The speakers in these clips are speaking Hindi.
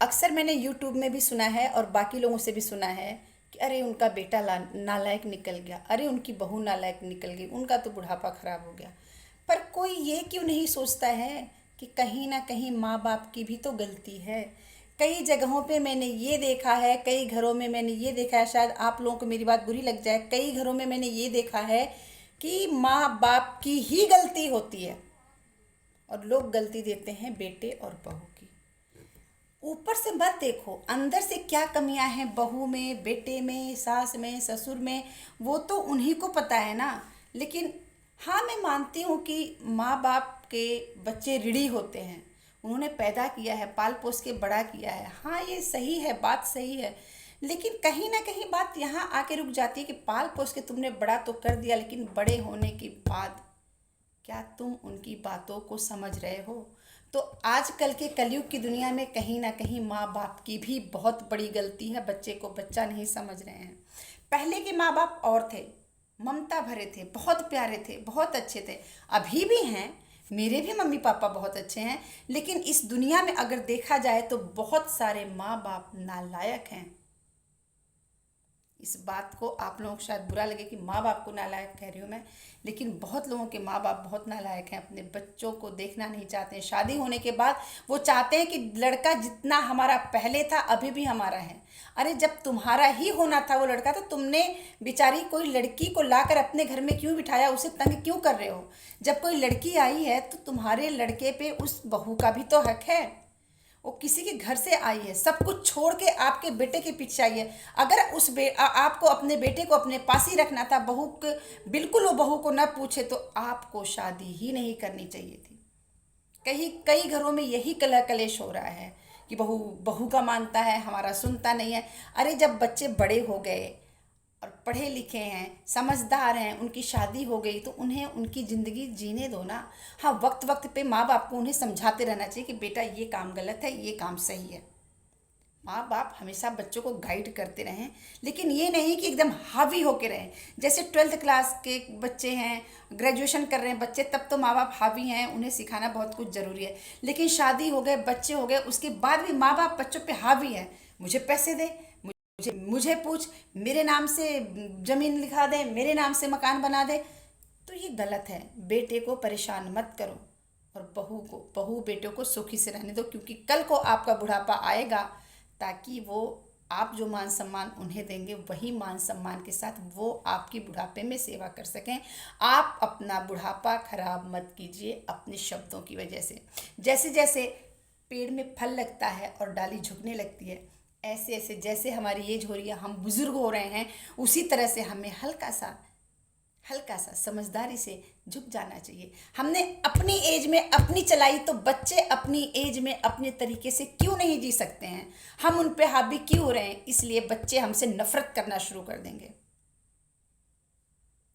अक्सर मैंने यूट्यूब में भी सुना है और बाकी लोगों से भी सुना है कि अरे उनका बेटा नालायक निकल गया, अरे उनकी बहू नालायक निकल गई, उनका तो बुढ़ापा खराब हो गया। पर कोई ये क्यों नहीं सोचता है कि कहीं ना कहीं माँ बाप की भी तो गलती है। कई जगहों पे मैंने ये देखा है, कई घरों में मैंने ये देखा है, शायद आप लोगों को मेरी बात बुरी लग जाए, कई घरों में मैंने ये देखा है कि माँ बाप की ही गलती होती है और लोग गलती देते हैं बेटे और बहू की। ऊपर से मत देखो अंदर से क्या कमियां हैं बहू में, बेटे में, सास में, ससुर में, वो तो उन्हीं को पता है ना। लेकिन हाँ, मैं मानती हूँ कि माँ बाप के बच्चे ऋणी होते हैं, उन्होंने पैदा किया है, पाल पोस के बड़ा किया है। हाँ, ये सही है, बात सही है। लेकिन कहीं ना कहीं बात यहाँ आके रुक जाती है कि पाल पोस के तुमने बड़ा तो कर दिया, लेकिन बड़े होने के बाद क्या तुम उनकी बातों को समझ रहे हो? तो आजकल के कलयुग की दुनिया में कहीं ना कहीं माँ बाप की भी बहुत बड़ी गलती है, बच्चे को बच्चा नहीं समझ रहे हैं। पहले के माँ बाप और थे, ममता भरे थे, बहुत प्यारे थे, बहुत अच्छे थे। अभी भी हैं, मेरे भी मम्मी पापा बहुत अच्छे हैं। लेकिन इस दुनिया में अगर देखा जाए तो बहुत सारे माँ बाप नालायक हैं। इस बात को आप लोगों को शायद बुरा लगे कि माँ बाप को नालायक कह रही हूँ मैं, लेकिन बहुत लोगों के माँ बाप बहुत नालायक हैं, अपने बच्चों को देखना नहीं चाहते हैं। शादी होने के बाद वो चाहते हैं कि लड़का जितना हमारा पहले था अभी भी हमारा है। अरे जब तुम्हारा ही होना था वो लड़का, तो तुमने बेचारी कोई लड़की को लाकर अपने घर में क्यों बिठाया, उसे तंग क्यों कर रहे हो? जब कोई लड़की आई है तो तुम्हारे लड़के पे उस बहू का भी तो हक है। वो किसी के घर से आई है, सब कुछ छोड़ के आपके बेटे के पीछे आई है। अगर आपको अपने बेटे को अपने पास ही रखना था, बहू के बिल्कुल वो बहू को ना पूछे, तो आपको शादी ही नहीं करनी चाहिए थी। कई कई घरों में यही कलह कलेश हो रहा है कि बहू बहू का मानता है, हमारा सुनता नहीं है। अरे जब बच्चे बड़े हो गए और पढ़े लिखे हैं, समझदार हैं, उनकी शादी हो गई, तो उन्हें उनकी ज़िंदगी जीने दो ना। हाँ, वक्त वक्त पे माँ बाप को उन्हें समझाते रहना चाहिए कि बेटा ये काम गलत है, ये काम सही है। माँ बाप हमेशा बच्चों को गाइड करते रहें, लेकिन ये नहीं कि एकदम हावी होके रहें। जैसे 12th क्लास के बच्चे हैं, ग्रेजुएशन कर रहे हैं बच्चे, तब तो माँ बाप हावी हैं, उन्हें सिखाना बहुत कुछ ज़रूरी है। लेकिन शादी हो गए, बच्चे हो गए, उसके बाद भी माँ बाप बच्चों पे हावी हैं। मुझे पैसे दे, मुझे पूछ, मेरे नाम से ज़मीन लिखा दे, मेरे नाम से मकान बना दे। तो ये गलत है। बेटे को परेशान मत करो और बहू बेटों को सुखी से रहने दो, क्योंकि कल को आपका बुढ़ापा आएगा, ताकि वो आप जो मान सम्मान उन्हें देंगे वही मान सम्मान के साथ वो आपकी बुढ़ापे में सेवा कर सकें। आप अपना बुढ़ापा खराब मत कीजिए अपने शब्दों की वजह से। जैसे जैसे पेड़ में फल लगता है और डाली झुकने लगती है, ऐसे ऐसे जैसे हमारी एज हो रही है, हम बुजुर्ग हो रहे हैं, उसी तरह से हमें हल्का सा समझदारी से झुक जाना चाहिए। हमने अपनी एज में अपनी चलाई, तो बच्चे अपनी एज में अपने तरीके से क्यों नहीं जी सकते हैं? हम उन पे हावी क्यों हो रहे हैं? इसलिए बच्चे हमसे नफरत करना शुरू कर देंगे।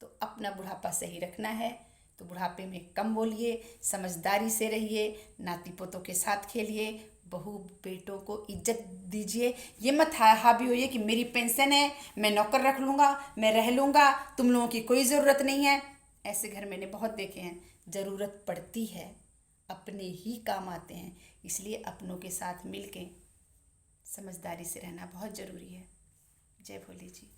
तो अपना बुढ़ापा सही रखना है तो बुढ़ापे में कम बोलिए, समझदारी से रहिए, नाती पोतों के साथ खेलिए, बहू बेटों को इज्जत दीजिए। ये मत हावी होइए कि मेरी पेंशन है, मैं नौकर रख लूँगा, मैं रह लूँगा, तुम लोगों की कोई ज़रूरत नहीं है। ऐसे घर मैंने बहुत देखे हैं। ज़रूरत पड़ती है, अपने ही काम आते हैं, इसलिए अपनों के साथ मिल के समझदारी से रहना बहुत ज़रूरी है। जय भोले जी।